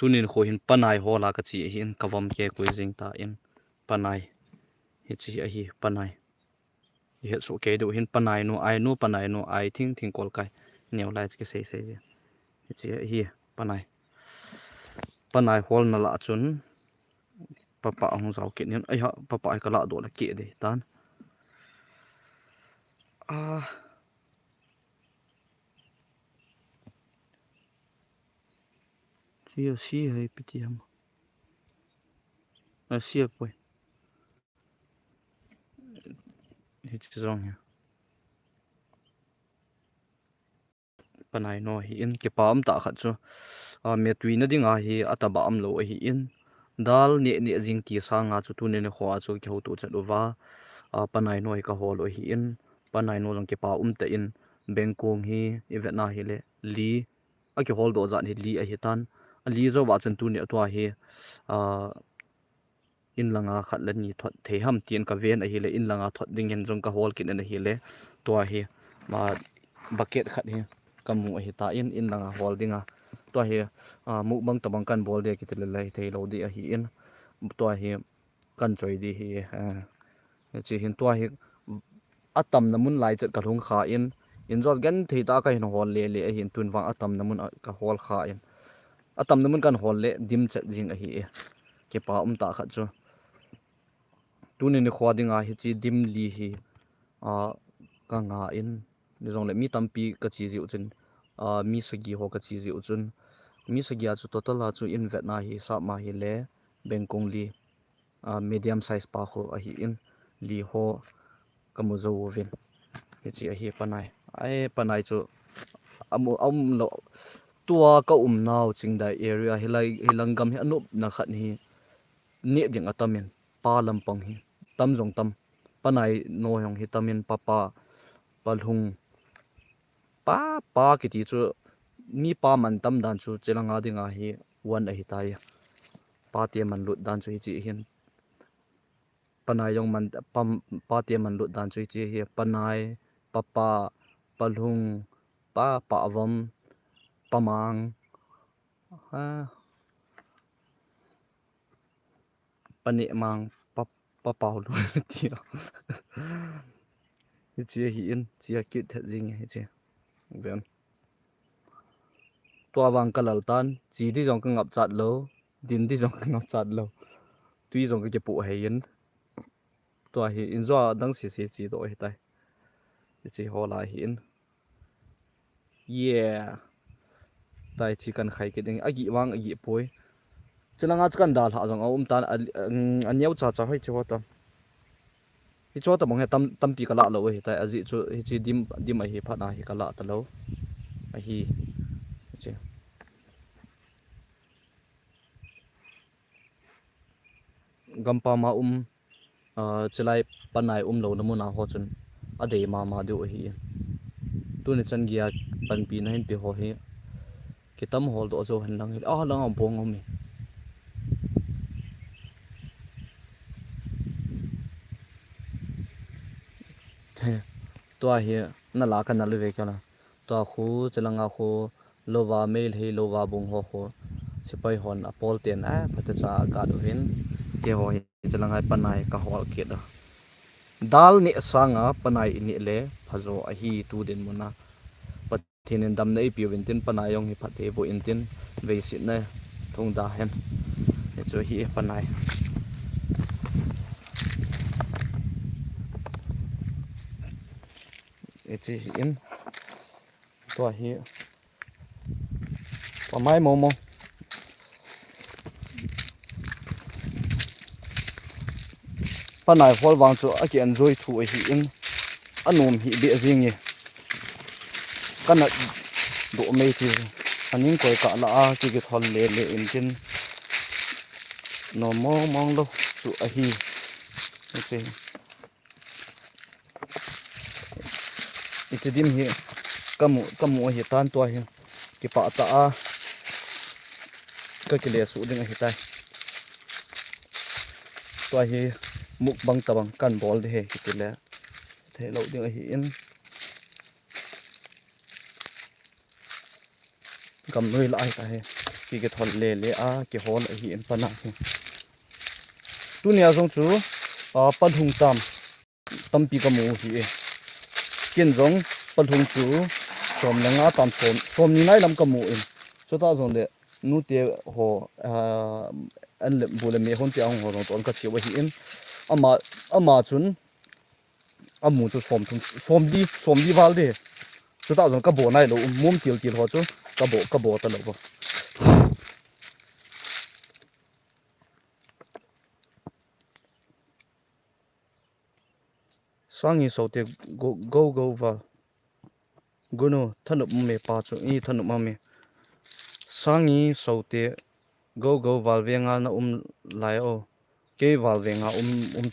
tunin kho hin panai hola ka chi hin kavam ke kuizing ta in panai hi chi a hi panai hi so ke do hin panai no ai no panai no ai thing kol kai neu lai ke sei hi chi hi panai hol na la chun papa hong zau ke nin ai ha papa ai ka la do la ke de tan si hai piti ham si poi hi chi zong ya panai no hi in ke pam ta khat chu me tui na dinga hi ataba am lo hi in dal ne jing ti sa nga chu tu ne khwa chu ke hu tu chaluwa panai noi ka hol hi in panai no jong ke pa te in bengkong hi evena hi le li a ke hol do zan hi li a hi tan a li zo wa chen tu ne to hi in langa khat la ni thot the ham tien ka ven a hi le in langa thot ding hen jong ka hol kin na hi le to hi ma bucket khat hi kamu hi ta in langa hol dinga to hi mu bang tabang kan bol de ki te lai thei lo di a hi in to hi kan choi di hi chi hin to hi atam namun lai chat ka thung kha in jos gan thei ta ka hin hol le a hin tun wang atam namun ka hol kha in atam namun kan hol le dim chat jing a hi ke pa ta khat chu tunin ni khwa dinga hi chi dim li hi ka nga in ni jong le mi tampi ka chi ji uchin mi sagi ho ka chi ji uchun mi sagi chu total la chu in vet na hi sa ma hi le bengkong li medium size pa ho a hi in li ho kamu zo vin hi chi a hi panai chu lo tua ka naw chingdai area hilangam hi anup na khat hi ne ding atamin pa lampang hi tam jong tam panai no yong hi tamin papa palhung pa ki ti chu mi pa man tam dan chu chelanga dinga hi wan a hi tai pa te man lut dan chu hi chi hin panai yong man pa te man lut dan chu chi hi panai papa palhung pa avam pamang pane mang papau lo ti hi chi hi in chi a kit jing hi chi ben to wang kalal tan chi di jong ka ngap chat lo din di jong ka ngap chat lo tui jong ke pu hai in to hi in zo dang si chi do hi tai chi ho la hi in yeah tai chi kan khai ke ding agi wang agi poi chelanga chkan dal ha jong tan an yau cha hoi chu ta hi cho ta mong he tam pi kala lo hi tai aji chu hi chi dim a hi pha na hi kala ta lo a hi che gampa ma chelai panai lo namuna ho chun ade ma du hi tu ni chan gia pan pi na hin pi ho hi kitam hol do zo han lang lang bong mi to hi na la kan na lu ve kala to khu chelanga khu lova mail he lova bung ho sipai hon apol ten phata cha ga do hin ke ho hi chelanga panai ka hol ke da dal ni sanga panai ni le phazo a hi tu den mona pathinen dam nei pi wintin panai yong hi phathe bo intin ve sit na thong da hen cho hi panai chi in to hi pamai momo panai hol wang chu aki enjoy thu hi in anom hi be jing kana do mei thi aning koi ka la a ki thol le in tin no mong lo chu a hi se itidim hi kamu hi tan to hi ki pa ta a ka ki le su ding hi tai to hi muk bang tabang kan bol de he ki le the lo ding hi in kam noi lai ta he ki ke thol le a ke hol hi en pana tu nia zong chu padhung tampi ka mu hi e ken zong padhung chu som lenga tam som ni nai lam ka mu in chota zong le nu te ho an le bule me hon te ang ho ton ka chi wa hi in ama chun amu chu som di wal de chota zong ka bo nai lo mum til ho chu ka bo ta lo bo sangi sote go va guno thanup me pa chu I thanup ma me sangi sote go wal venga na lai o ke wal venga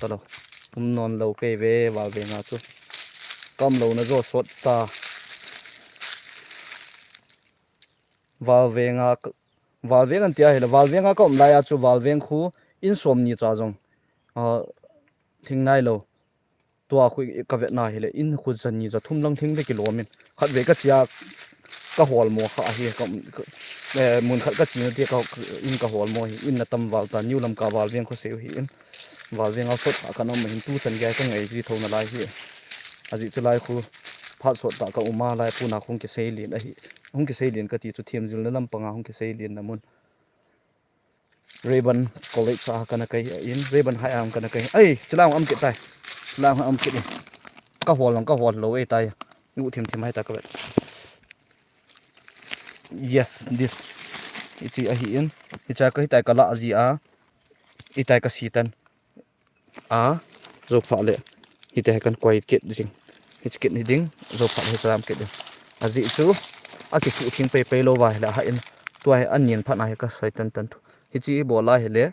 talo non lo pe ve wal venga chu kam lo na zo sot ta wal venga tia hela wal venga kom lai a chu wal veng khu in som ni cha jong thing nai lo tua khu ka vet na hele in khu zan ni za thum lang thing de kilomin khat ve ka chia ka hol mo kha hi ka mun khat ka chi na te ka in ka hol mo hi in na tam wal ta new lam ka wal veng khu se hi in wal veng a sot ka na min tu chan ga ka ngai ji thona lai hi aji chu lai khu phat sot ta ka uma lai pu na khong ke sei lin a hi hong ke sei lin ka ti chu thiam jil na lam panga hong ke sei lin na mun Reban college sa kana kai in Reban hai am kana kai ai chulang am ke tai lang am ke ka hol lo e tai nu thim hai ta ka yes this iti a hi in icha ka tai ka la ji a itai ka sitan a zo pha le itai kan koi ket ding ket ni ding zo pha he ram ket aji chu a ki su thing pe lo wa la ha in tuai anian pha na he ka sai tan hichi bola hele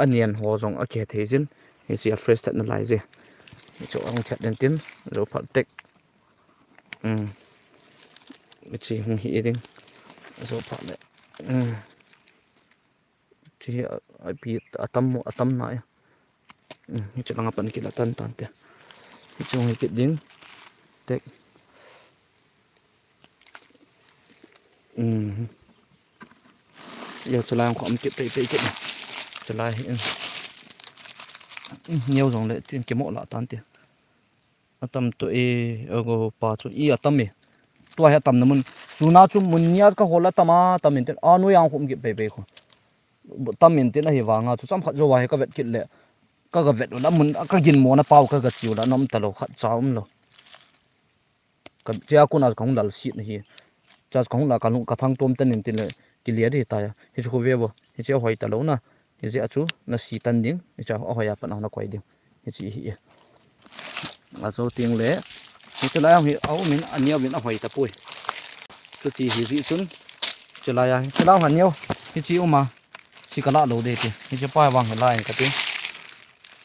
anian ho jong a ke thejin hichi a fresh that na lai je cho ang chat den tin ro phat tek hichi hung hi ding zo phat le chi a pi atam na ya hichi langa pan ki la tan te hichi hung hi ding tek giờ cho làm khoảng kiện cho lại nhiều dòng lệ tiền kiếm mộ lạ tan tiền tâm tụi go pa chút ý tâm mi tua hay tâm nó mun suna chung mun nia ka hola tama tâm mình tên anu yang cũng kịp bề không tâm mình tên là hi vàng chú chăm khát rồi hay cái vẹt kiện lệ cái vẹt đó mun cái gin mona pau cái chiu đó nằm talo khát cháo lo cái chia cô nào cũng là xịn hi cha cũng là cái thang tôm tên mình tên là ki lia di ta ya hi chu ve bo hi che hoi ta lo na hi je achu na si tan ding hi cha ho ya pa na koi ding hi chi hi a zo ting le hi chu la hi au min ania win a hoi ta pui chu ti hi zi chun chu la ya chu la han yo hi chi uma si kala lo de ti hi che pa wang la in ka ti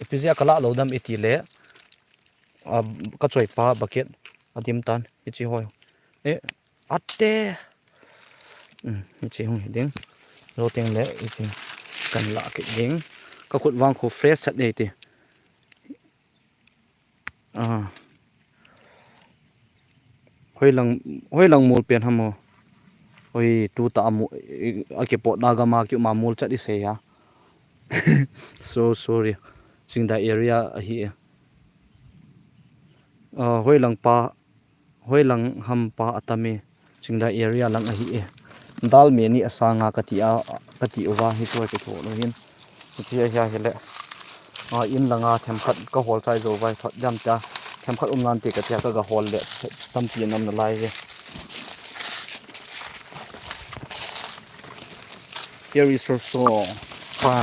pi zia kala lo dam iti le a ka choi pa bucket adim tan hi chi hoi e atte chị không hiểu rồi tiếng lệ chị cần lạ cái tiếng các cuộn vang khô fresh thật đây thì hơi lần một biển hầm ôi tu ta mu cái bộ daga mà kiểu mà mua chắc đi xe ya so sorry chính đại area hi hơi lần hầm pa atami chính đại area lang hi dal me ni asanga kati owa hi to ke tho lo hin chi ya hele in langa them khat ka hol chai zo vai thot jam ta them khat nan te ka tia ka ga hol le tam pi nam na lai je here is so pa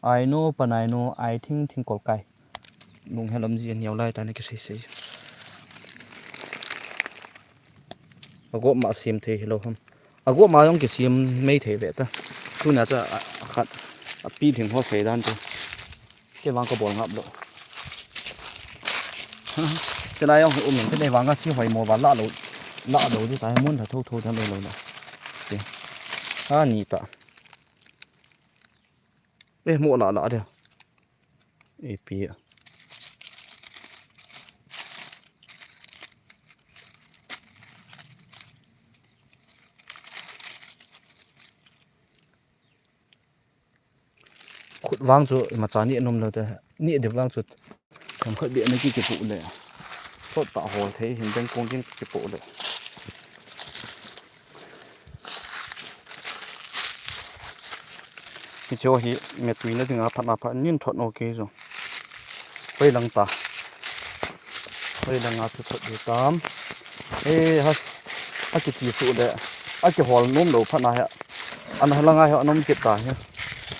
I know I think col kai nung helam ji nhiều lai ta ne ke sei ago ma sim the hello ham ago ma yong ke sim mei the ve ta tu na cha khat pi thing ho sei dan tu ke wang ko bol ngap lo cái này ông mình cái này vàng cái chi hỏi mò và lạ lẩu đi tại muốn là thâu thâu thằng này rồi nè, nì ta mua lạ đi AP khut vang chu mà cha ni nom lo de ni de vang chu thầm khơi điện này cái phụ lệ sốt tạo hồ thế hình bên công cái phụ lệ cái chỗ hi mẹ tụi nó đừng áp nạp nhìn thuận ok rồi bây lăng áp thuận được tám ê ha cái chỉ số đấy cái hồ nôm đầu phát này anh lăng ai họ nôm kịp ta ha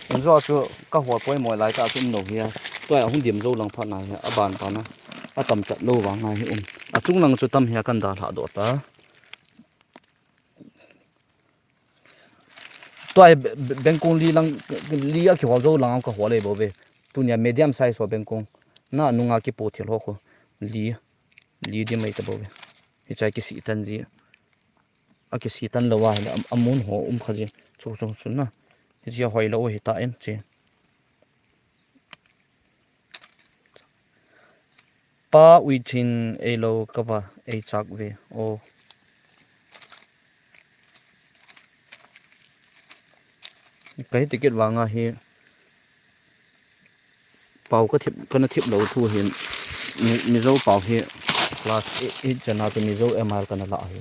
mình do cho các hồ quay mồi lại cả chung đầu here tôi không điểm dâu lăng phát này à bàn à tầm chặt lâu vào ngay à chung lăng cho tâm here cần đào hạ độ ta tôi bên công li cái hồ dâu lăng cái hồ này bảo vệ tu nhà medium size của bên công na nung cái bộ thiệt ho ko li đi mấy cái bảo vệ thì trái cái sĩ tân gì à cái sĩ tân lâu à amun ho khơi chú na thì giờ hỏi lâu thì tại em chứ pa within a low cover a chak về ô cái ticket vàng à hi bảo cái nó thiệp lâu thu hiện mi dâu bảo hi class 8 chân nào cho mi dâu MR cái nó lạ hi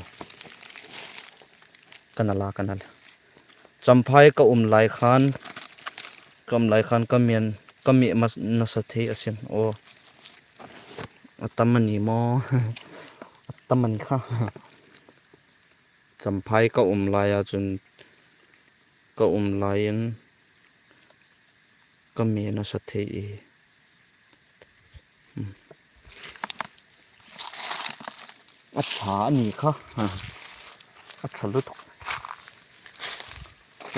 cái là chăm phai ka lai khan kam lai khan kam mi mas na sa the asin o tamani mo tamani kha chăm phai ka lai a chun ka lai in kam mi na sa the e acha ni kha acha lu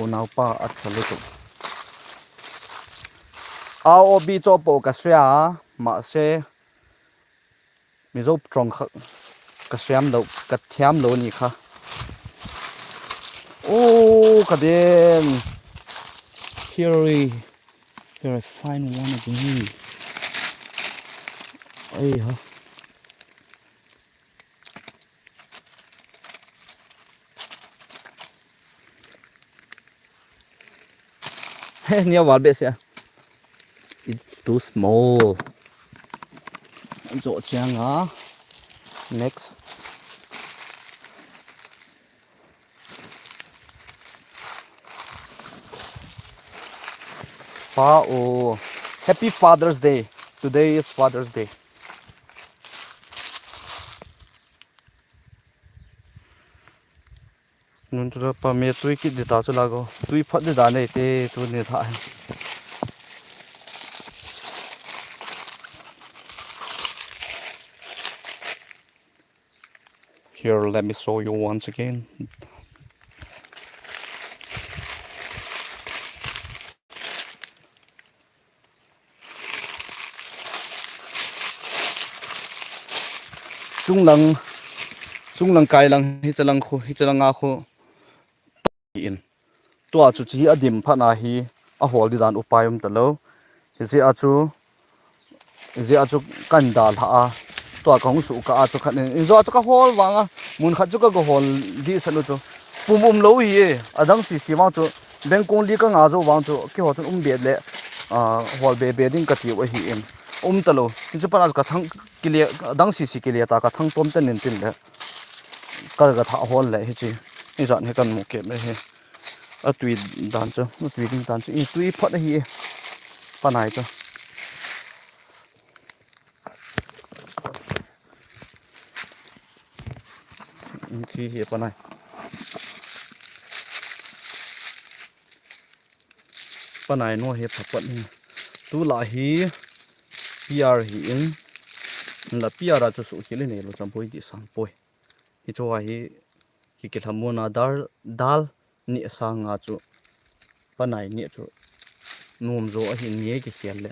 nào pa at thale to ao bi cho po ka sia ma se mi zo trong kha ka siam lo ka thiam lo ni kha ô ka den here I find one again ai ha nhiều vào biết chưa? It's too small. Chỗ chàng á. Next. Oh, Happy Father's Day. Today is Father's Day. Nun tu pa me tui ki de ta chu la go. Tui phat de da nei te tu ne tha. Here, let me show you once again. Trung lăng kai lăng hi chalang a khu in tua chu chi adim phana hi a hol di dan upayum talo ji a chu kan dal ha tua kong su ka a chu khat in zo chu ka hol wanga mun khat chu ka go hol di sanu chu pum lo hi adang si ma chu bengkong li ka nga zo wang chu ki ho chu bet le hol be ding ka ti wa hi em talo chu pa ka thang kilia dang si kilia ta ka thang pom ten tin le ka tha hol le hi chi ni zan he kan mu ke me he a tui dan chu tui ding dan chu i tui phat hi pa nai chu chi hi pa nai no he phat ni tu la hi PR hi in la PR a chu su hi le ne lo champoi di sang poi hi cho hi ki thamona dal ni sang a chu panai ni chu nom zo a hin nie ki khial le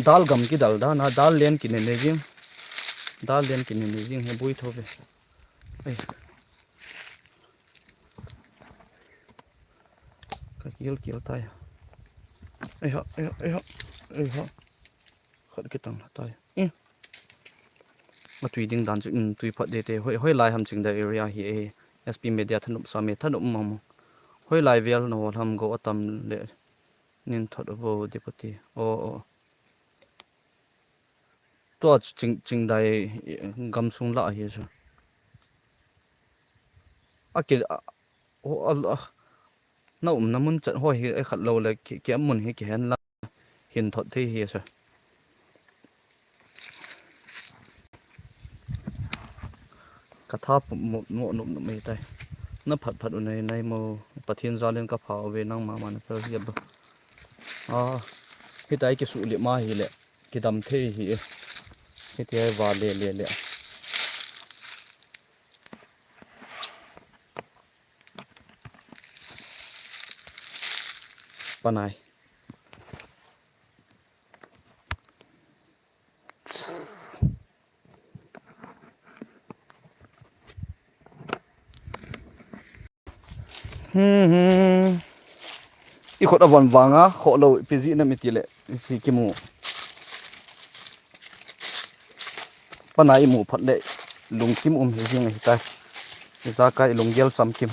dal gam ki dal da na dal len ki ne jing he bui thove ai ka kiel ta ai ha khát cái tăng tai mà tùy ding dan chu tùy phát để hoi lai ham ching da area hi SP media thanum mom hoi lai vel no ham go atam le nin thot vo deputy o to ching dai gam sung la hi chu akil o al na namun chat hoi hi khat lo le ki mun hi ki hen la hin thot thi hi chu katha mo no me tai na phat unai nai mo pathian zalen ka phao ve nang ma man fer hi ba hi tai ki su le ma hi le ki dam the hi hi te wa le panai i khot avon wanga kho lo piji na mitile chi ki mu panai mu phat le lung kim hi jing hi ta za kai lung gel cham kim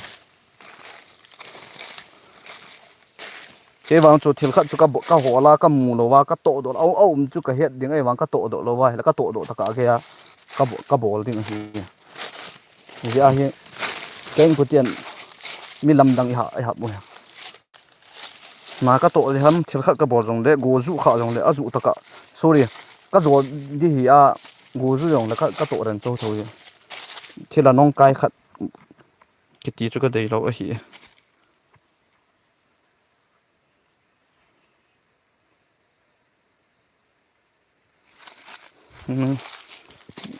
ke wang chu thil khat chu ka hola ka mu lo wa ka to do au chu ka het ding ai wang ka to do lo wa la ka to do ta ka ya ka bol ding hi ya hi keng putian mi lam dang i ha mu mà cái tổ thì hâm thiệt khát cái bò rồng đấy gỗ rú khá rồng đấy à rú tất cả sorry cái rổ đi hi à gỗ rú rồng là cái tổ đàn châu thôi thì là nông cài khát cái tí cho cái đấy lâu ở hi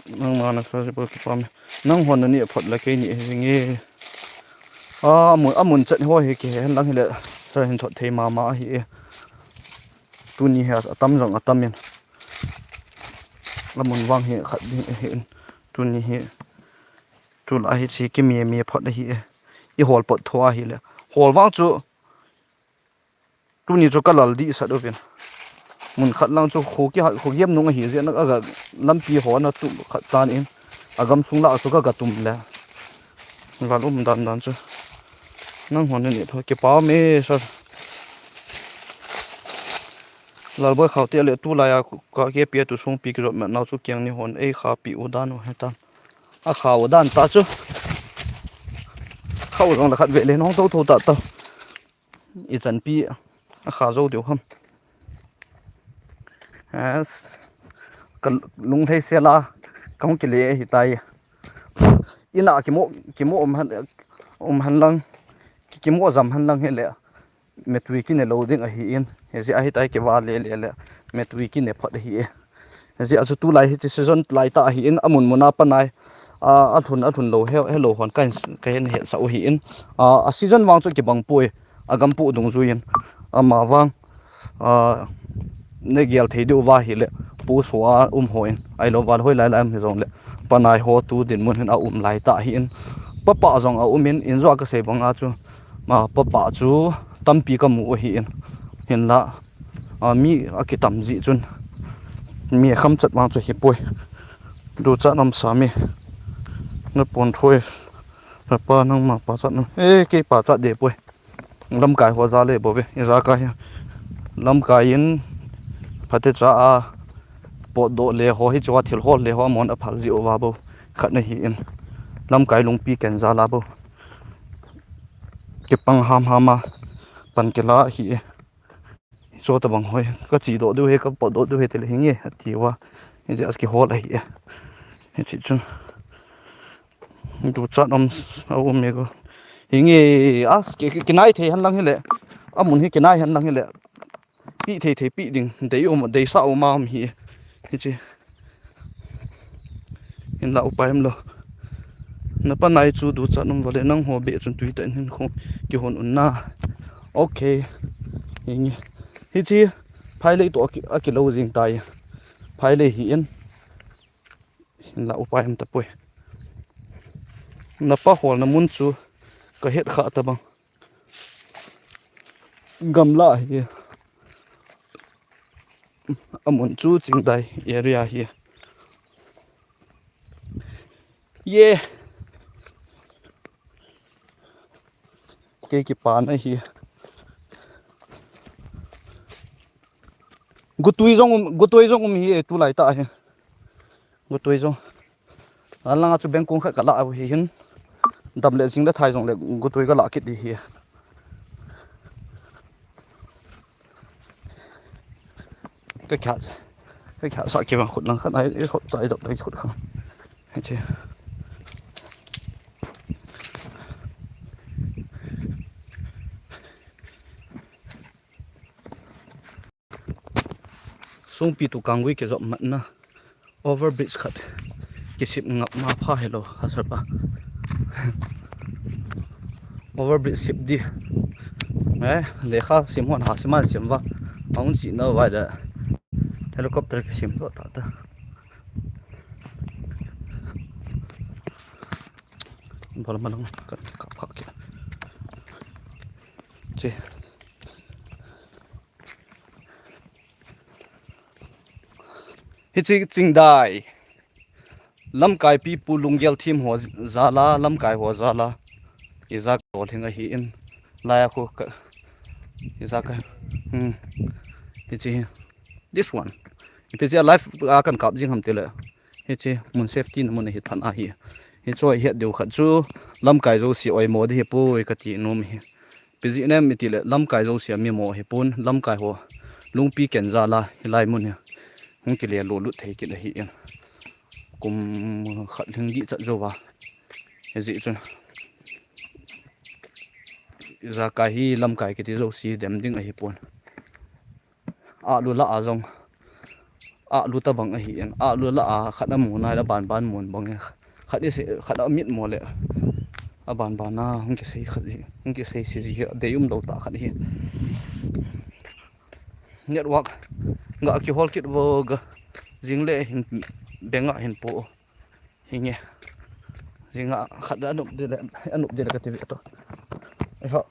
nông mà nó phải bớt cái phàm nông hoàn nó nhẹ phật là cái nhẹ nghe muốn trận hoa hi cái hắn đang hi lệ rồi hình thuận thế mà hi tu ni ha tâm rong tâm men là muốn vang hi khát hi tu ni hi tu la hi chi ki mi phot hi i hol pot thoa hi le hol wang chu tu ni chu kalal di sa do ben mun khat lang chu khu yem nong hi je nak aga lampi ho na tu khat tan in agam sung la chu ka tum le ngal dan chu nang hon ni tho ke pa me sa lal boy khau te le tu la ya ka ke pia tu sung pi ki ro ma naw chu kyang ni hon e kha pi u dan ho ta a khaw dan ta chu khâu rong là khát vệ lên nó tâu thâu tạ tâu ít dần pi khá dâu điều không cần lung thấy xe la không cái lệ hiện tại in là cái mộ om hành lăng cái mộ dầm hành lăng hiện lệ mẹ tùy cái này lâu đến ở hiện hiện giờ hiện tại cái va lệ mẹ tùy cái này phật hiện hiện giờ tu lại cái season lại ta hiện amun mona pan này a thun lo hello hon kan hiện sau hiện season wang chu ki bang pui agam pu dung zuin ama wang ne gial thei du wa hi le pu swa hoin ai lo wal hoi lai lai am zong le panai ho tu din mun hin lai ta hin papa zong in in zo ka se bang chu ma papa chu tampi ka mu hin la mi akitam ji chun mi kham chat wang chu hi pui du cha nam sa mi nó buồn thôi là pa nang mà pa sát nó cái pa sát để bôi lâm cài hoa ra lấy bôi về ra cái lâm cài in phát thế cha bộ độ lệ hoa hết cho thiểu hoa lệ hoa món ở phật diệu vào bôi khát này hiện lâm cài lung pi kén ra lá bôi cái băng ham mà bắn cái lá hiện cho tao bằng hơi có chỉ độ đôi có bộ độ đôi thì là hình như thì hoa hiện giờ cái hoa này hiện chỉ chung du chat au me go hingi as ke nai the han lang hele amun hi ke nai han lang hele pi the pi ding dei sa ma hi chi in la upaim lo na pa nai chu du chat vale nang ho be chun tui tan hin kho ki hon unna okay hingi hi chi phai le to ki lo jing tai phai le hi in la upaim ta poi na pa hol na mun chu ka het kha ta bang gamla hi amun chu chingdai area hi ye ke ki pa na hi gutui zong hi tu lai ta hi gutui zong alanga chu bengkong kha kala hi hin dam le sing da thai zong le gutui ga la kit hi cái khát sợ kia mà khụt lăng khát ấy khụt tại động đấy khụt không hay chưa sung pi tu kangui ke zom man na overbridge khat ke sip ngap ma pha hello hasar pa overbridge sip di le kha sim hon ha siman sim wa aun si no wa da helicopter ke sim do ta ta bol manang kap kap ke che hi ching dai lam kai pi pulung gel thim ho zala lam kai ho zala izak tol hinga hi in laya khu ka izak hi chi this one if it's a life kan kap jing ham tele hi chi mun safety na mun hi than a hi hi choi hi deu khat chu lam kai zo si oi mo de hi pu ka ti nom hi piji nem mi tile lam kai zo si mi mo hi pun lam kai ho lungpi ken zala hilai mun hi hung ki le lo lu thei ki la hi in kum khat hing gi chat zo wa he ji chun za ka hi lam kai ki ti zo si dem ding a hi pon a lu la a zong a lu ta bang a hi en a lu la a khat amu na la ban mun bang khat i se khat a mit mo le a ban na hung ki sei khat ji hung ki sei si ji de yum lo ta khat hi network nga ki hol kit wo ga jingle hin benga hin po hinge jinga khat anup de ka ti to ai ho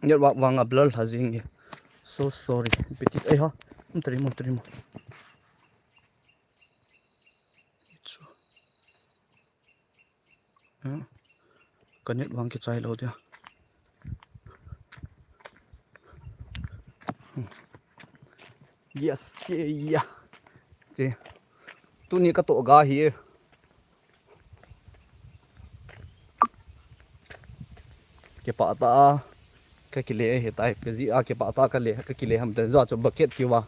network wang blur ha jinge so sorry petit ai ho trimo connect wang ki chai lo dia yes yeah je tu ni ka to ga hi ke pa ta ka ki le he tai pe ji a ke pa ta ka le ka ki le ham te za cho bucket ki wa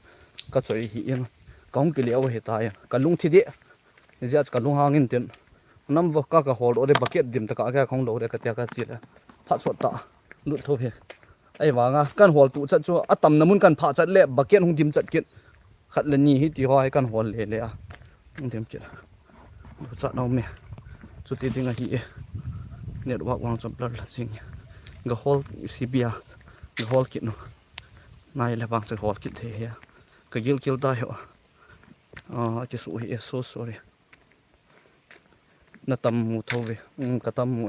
ka choi hi in kaung ki le o he tai ka lung thi de ji ka lung hangin ten nam vo ka hol ore bucket dim ta ka khong lo re ka tia ka chi la pha so ta lu tho he ai wa nga kan hol tu chat chu atam namun kan pha chat le bucket hung dim chat kit khat la ni hi ti hoi kan hol le le a dem ki chat no me chu ti ding a hi network wang chom blur la sing ga hol cbia ga hol kit no nai le bang cha hol kit the ya ka gil ta ho ki su hi so sorry na tam mu thove ka tam mu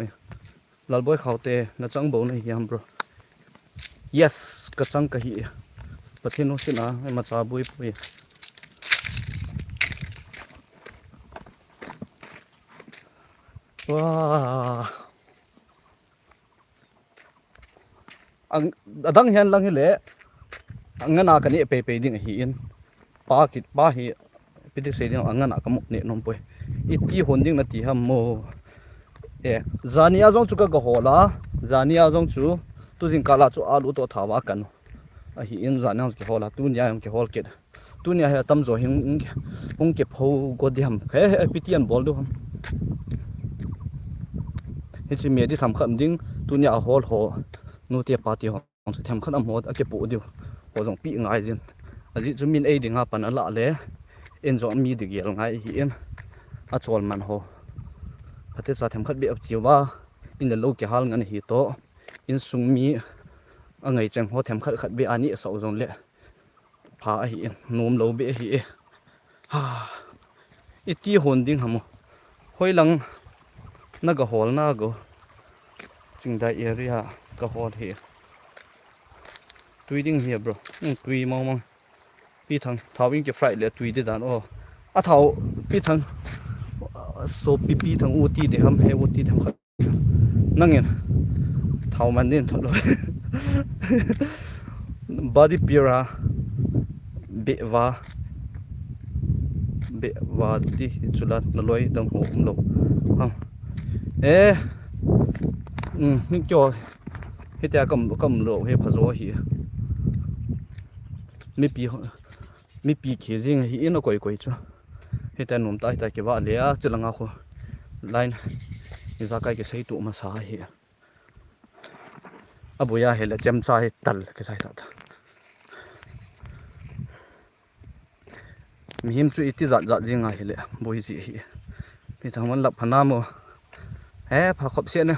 lalboy khaute na chang bo na hiam bro yes ka chang ka hi pathino sina ma cha bui pui wa ang adang hian lang hi le angana ka ni pe ding hi in pa kit pa hi piti se ding angana ka mu ne nom poi iti honding na ti ham mo zania zong chu ka hola zania zong chu tu jing kala chu alu to thawa kan a hi in zania ki hola tu nya yong ki hol ket tu nya ha tam zo hing ke pho go di ham khe piti an bol do ham hi chi me di tham kham ding tu nya hol ho nu te party ho chu tham khan am mod a ke pu diu ho jong pi ngai jin aji chu min ei dinga pan ala le en zo mi di gel ngai hi en a chol man ho ate sa them khat bi ap chiwa in the low ke hal ngan hi to in sung mi angai chang ho them khat bi ani so zon le pha hi en nom lo be hi ha iti hon ding hamo hoi lang na ga hol na go Chingdai area ka hol hi tui ding hi bro tui mong pi thang thawing ke fry le tui de dan o a thau pi thang so pi thang uti de ham he uti tham khat nangin thau man din tholo body pira be wa ti chula naloi dang ho lo ha e ni cho he ta kam lo he phazo hi mi pi khe jing hi ina koi chu he ta nom tai ke wa le a chalanga kho line za kai ke sei tu ma sa hi abuya he la chem cha he tal ke sai ta mi him chu iti zat jinga hi le boi ji hi pi thangman lap phana mo he pha khop se na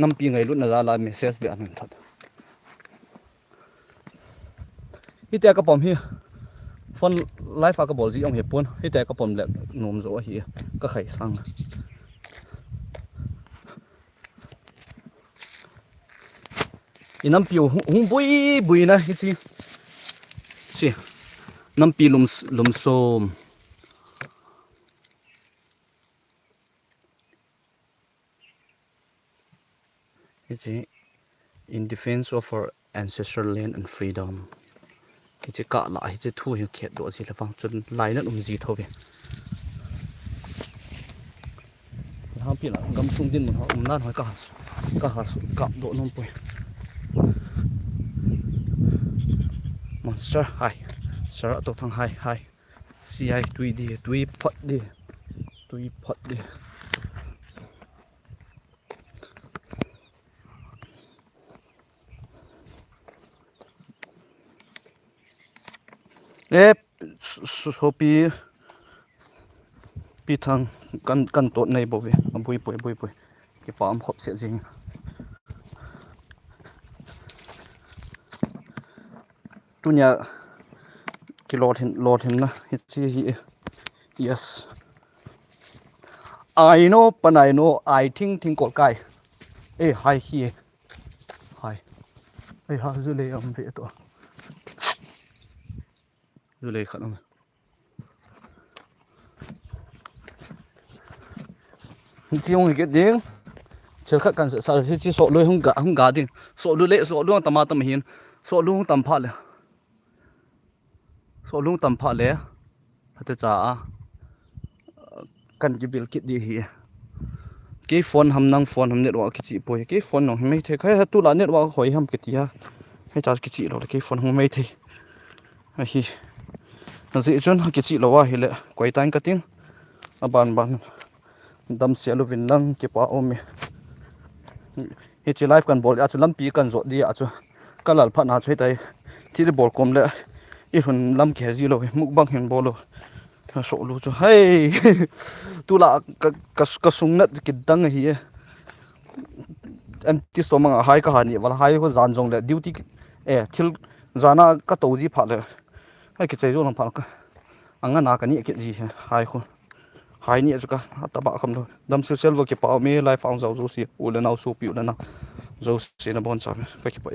nam pi ngai lu na za la message be an that ite ka pom hi phone live ka bol ji ong he pon ite ka pom le nom zo hi ka khai sang inam piu hung bui na hi chi nam pi lum som hi in defense of our ancestral land and freedom hi ka la hi thu hi khet do ji la fang chun lai na ji thobe ha pi la gam sung din mun nan hoi ka ha ka do nom poi monster hai sara to thang hai si ai tui phot đi e so pi thang kan to nei bo ve bui poi ke pam khop se jing tunya ki lot hin na hi yes I know panai know I think kol kai e hai hi hai e ha zu le am ve to zu le khat am chiong cái tiếng chờ khắc cần sao chỉ sọ lôi không gà đi sọ lôi lệ sọ luôn tầm hiền sọ luôn tầm phá lệ hạt trà cần cái bill kit đi hi cái phone hầm network cái chị bồi cái phone nó mấy thế cái tu là network hỏi hầm cái tia hay ta cái chị đó là cái phone không mấy thế hi nó dễ chọn cái chị là wa hi lệ quay tay cái tiếng ban đâm xe lu vin lăng cái bao ôm hi chỉ live kan bol chu lampi kan zo di chu kalal pha na choi tai thi bol kom le I hun lam khe ji lo muk bang hen bolo so lu chu hey tu la ka sung nat ki dang hi em ti so mang hai ka hani wala hai ko zan jong le duty e thil zana ka to ji pha le hai ki chei zo lam pha ka anga na ka ni ki ji hai ko hai ni chu ka ta ba kham lo dam social work ke pa me life found zo si u le nau su pi u le na zo si na bon cha ka ki pa